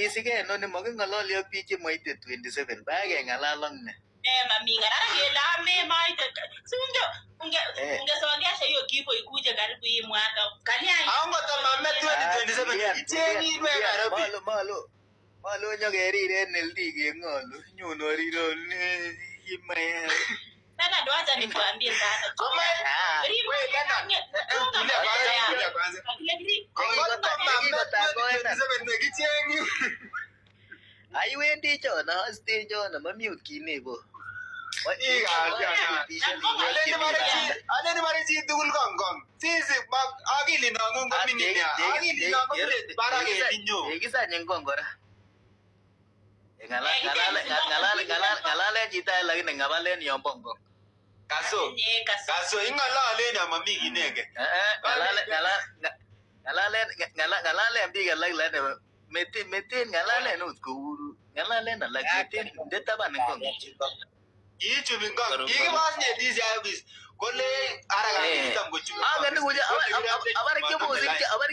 sisike no ni making'ololi ak biik chemoite 27 bakeng'alal ak ne mami ng'ara me maite sunjo ungesongesha hiyo kifo ikuje karibu hii mwaka kaliai ango tamame 2027 ichengi iwe Nairobi malo nyokerir en LD keng'olu nyun orirol imaya sana ndo acha nikwambie sana aiwendi chono asten chono mamute kinebo aleni mare chi tugul kongkong sisi akili nang'ung koming'in ya akili nang'ung barak elinyo yekisanyen kong kora ng'alalen chito lakini ng'abalen yon bongkong kaso ing'olalen ya mami kinege ng'alalen biik alak lakini metin ng'alalen ot kouru ng'alalen alak metin nde taban ngong kiichubi ngong kikibas netisi abis kole arakakitam kochubi angen kuja abar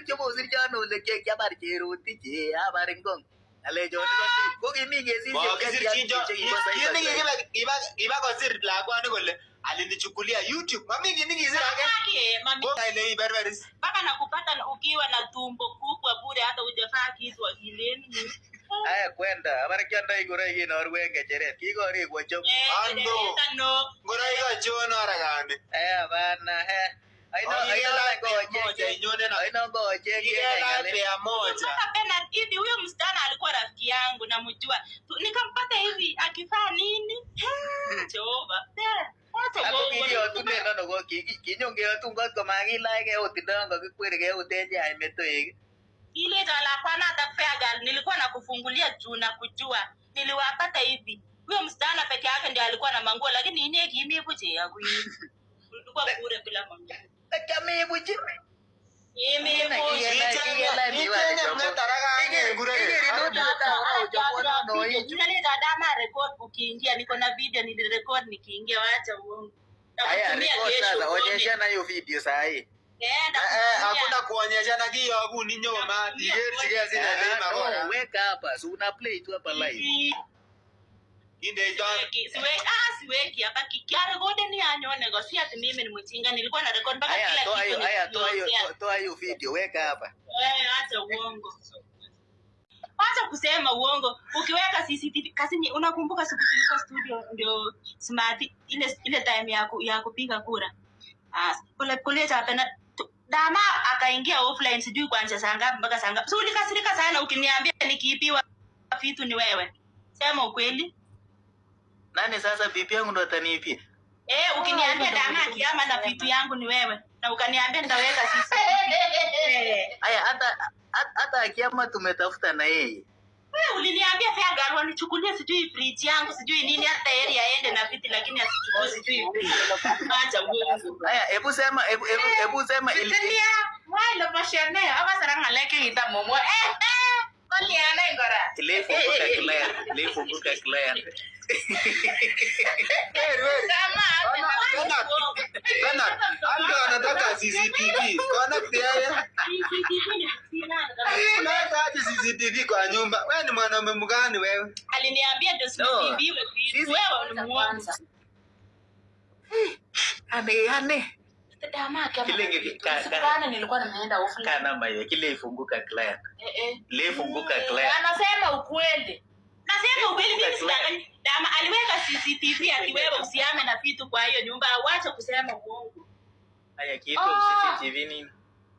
kyobosir chon ole kyabar cheruti che abar ngong ng'alechon ko kimi kiba kosir lakwani kole alinichukulia YouTube mami kini kisir ake ile iberberis mpaka nakupata ukiwa na tumbo kubwa bure hata hujafaa kitu akilini aya kwenda abar kyandoi ngoroik kinorwe ngecheret kikorikwo chom ando ngoroik achon arakani bana hivi huyo msichana alikuwa rafiki yangu namjua nikampata hivi akifaa nini Jehova kinyongeyotun kot komakilachkei otindon kakikwerikei otenje ai metoek ile talakwana atapeagal nilikuwa nakufungulia juu na kujua niliwapata hivi huyo msichana peke yake ndiye alikuwa na manguo lakini ine kimibuje yangu ulikuwa bure bila manguo kamibuje ukiingia niko na video nilirecord nikiingia wacha uongo onyeshana hiyo video sahi hakuna kuonyeshana kiyoku ni nyoma digerchigei zina lema bora weka hapa si una play tu hapa live inde iton siweki hapa kiarekode ni anyone kwa si ati mimi ni mchinga nilikuwa na record mpaka kila kitu toa hiyo video weka hapa acha uongo acha kusema uongo ukiweka CCTV kasini unakumbuka siku tulikuwa studio ndio smart ile time ya kupiga kura kule chapena dama akaingia offline sijui kuanza saa ngapi mpaka saa ngapi. Ulikasirika sana ukiniambia nikiipiwa vitu ni wewe. Sema ukweli. Nani sasa bibi yangu ndo ataniipia? Ukiniambia dama kiama na vitu yangu ni wewe. Na ukaniambia nitaweka sisi. Aya hata akiama tumetafuta na yeye. Wewe uliniambia fair girl nichukulie sijui fridge yangu sijui nini hata area aende na viti lakini asichukue sijui. Acha uongo. Aya hebu sema ili wala mashane ama saranga leke itamomo. Koliana ngora. Lefunguka clear. Ando anataka CCTV. Connect yeye. Unataka CCTV kwa nyumba. Wewe ni mwanaume mgani wewe? Aliniambia ndio CCTV wewe ni muongo. Ane. Dama kama kana nilikuwa nimeenda offline. Kana mayo kile ifunguka client. Lefunguka client. Anasema ukweli. Nasema ukweli mimi sidanganya. Dama aliweka CCTV akiwewe usiame na vitu kwa hiyo nyumba awache kusema uongo. Haya kitu CCTV nini?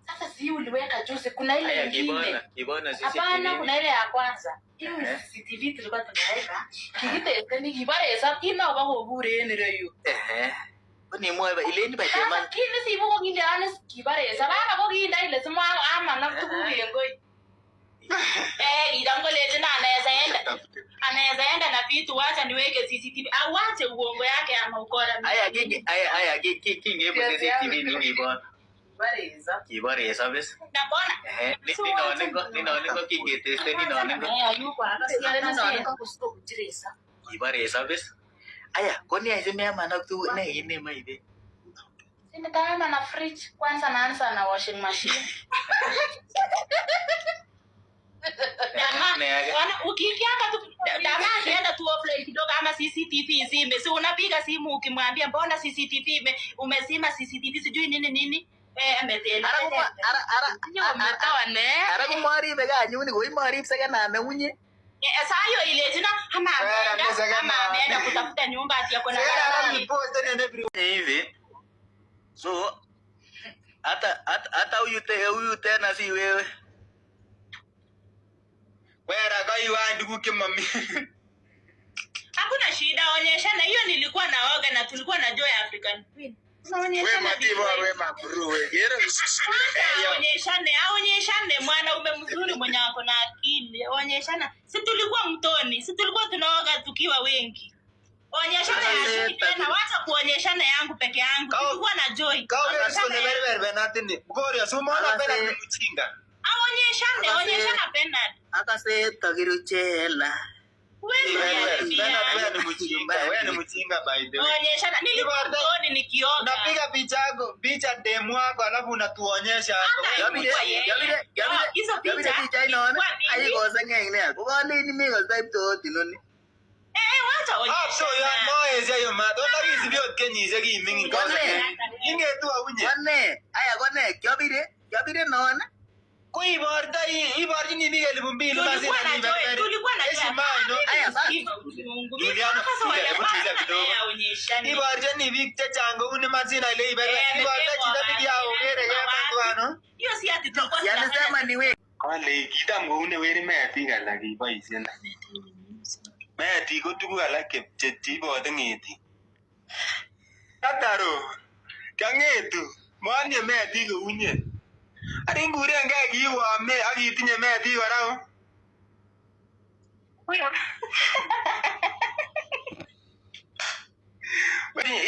Sasa si uliweka juzi kuna ile nyingine. Kibona CCTV. Hapana kuna ile ya kwanza. Hiyo CCTV tulikuwa tunaweka. Kigite ni kibare hesabu kima wako bure ni reyo. Ni mwa ile ni bajema. Kile si boko nginde honest kibare sabana boko nginda ile sema ama na tukuyengo. Idango lete na anaweza enda na vitu wacha niweke CCTV au wache uongo yake ama ukora. Aya kinge hapo CCTV nini bwana? Kibare service. Na bona? Ninaoneko kinge test ninaoneko. Yuko hapa si ninaoneko kusiko kujiresa. Kibare service. Aya, kwani aiseme maana tu na ine maibe. Sina kama na fridge kwanza naanza na washing machine. Ukiingianga tu dama akienda tu offline kidogo ama CCTV izime. Si unapiga simu ukimwambia mbona CCTV umezima CCTV sijui nini. Ametenda. Ara kumaribe kanyuni ko imarib sekename unye. Sayo ile jina ama ameenda kutafuta nyumba ati yako na hivi. So hata huyu tena si wewe. Wera kaiwa ndugu kimami. Hakuna shida, onyeshana. Hiyo nilikuwa naoga na tulikuwa na Joy African Queen. Wema diva wema bro. Onyeshane mwanaume mzuri mwenye wako na akili. Onyeshana. Si tulikuwa mtoni, si tulikuwa tunaoga tukiwa wengi. Onyeshana ya tena, wacha kuonyeshana yangu peke yangu. Tulikuwa na Joy. Onyeshana Bernard. Akaseta kiruchela. Wewe ni mchinga by the way. Onyeshana nilikuwa mtoni nikioga. Unapiga picha demo wako alafu unatuonyesha hapo. Hizo picha inaona aikosa ngene ko kaleni mi ko type to tinoni. Wacha onyesha. So ya noise ayo ma don't like is bio kenyise ki mingi kone. Ingetu awunye. Kone aya kone kyabire naona. Ko iborjini biik 2000 basi na nibe. Tulikuwa na aya sasa. Iborjini biik chechang kou ni mazina ile ibe. Iborjini chito bidiao ngere yemanduano. Hiyo si ati tulikuwa Yanasema ni wewe. Kale kitam kou ne weri metik alak iboisien. Metik ko tuguk alak cheibote ng'eti. Tataro kang'etu monye metik kou nye. Ari ngurengei kiwame ak itinye metik kora o.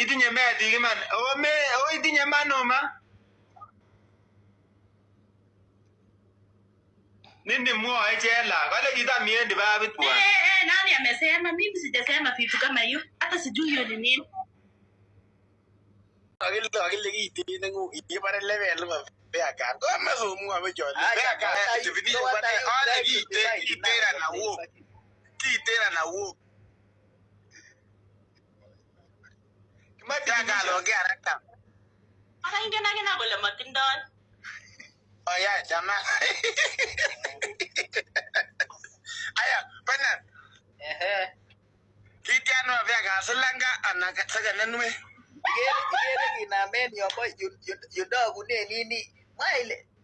Itinye metik iman. O itinye manoma. Nini mwoe chela. Kale kitam iendi babit bwana. Nani amesema? Mimi sijasema vitu kama hiyo. Hata sijui hiyo ni nini. Akili kitine ngu ibare level ba beaka. Ko masomu abejo. Beaka. Tividi bata ale kitera na wo. Kitera na wo. Mataka loge araka. Ara ingena kole matindoi. Oya chama. Aya, pana. Kitiano beaka selanga anaka saka nanwe. Kigere kinamen yombo yudogune nini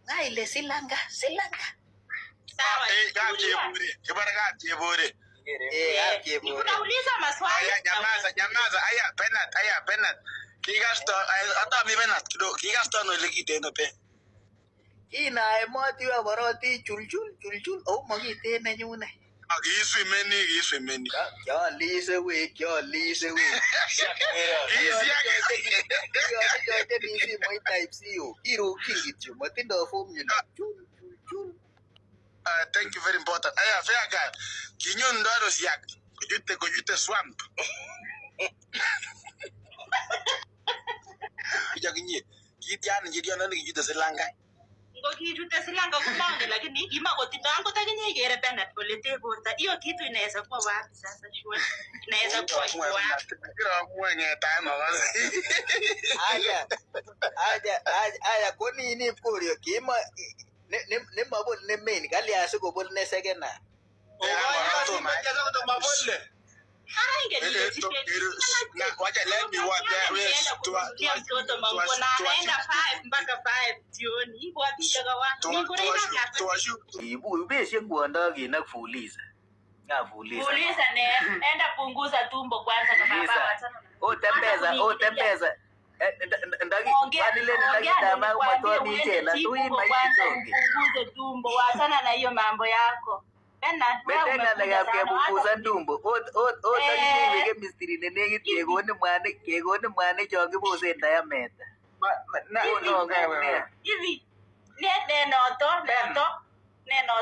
maile silanga Sawa. Chebore. Unauliza maswali. Nyamaza. Aya, penat. Kigasto hata mi penat kidogo. Kigasto no ile kitendo pe. Ina emoti wa boroti chulchul au magite nenyune. Kiiswimeni. Kyalise we. Yote nisi moi type CEO. Kiro kingityo matindo formula. Chul. Thank you very important. Aya, fair guy. Kinyon ndaro siak. Kujute swamp. Kijakinye. Kitiano kijute silanga. Ngo kijute silanga kumange lakini imakotindo ango takinye igere Bernard kole teborta. Hiyo kitu inaweza kuwa wapi sasa shule? Inaweza kuwa wapi? Kira mwenye tano basi. Aya koni ni kurio kima ne mabol ne main kali asiko bol ne sekena. Wacha let me what there is Ibu beshe kuondoa kina kufuliza. Fuliza enda punguza tumbo kwanza kwa baba. Tembeza. Ndagi dama umatoa michela tu hii maisha punguze tumbo wachana na hiyo mambo yako. Betenga na kupunguza tumbo. Takiwe chemistry ne negit kegone mwane choki bose diameter. Hivi nenoto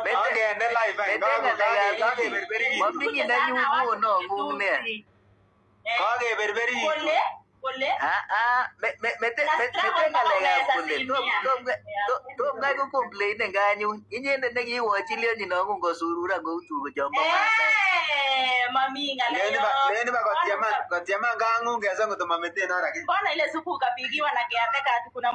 Betenga live Mami na nyugo no ngungne. Kage berberi. kole mete ngalekab kole tom kai ko complain nganyun inyendet nekiwochi lionyi nongung kosururan kou tugo chombo Maasai. Mami ngaleyo. Leni ba kotiaman kangungu kesa ngoto mameten haraki. Mbona ile siku ukapigiwa na caretaker kuna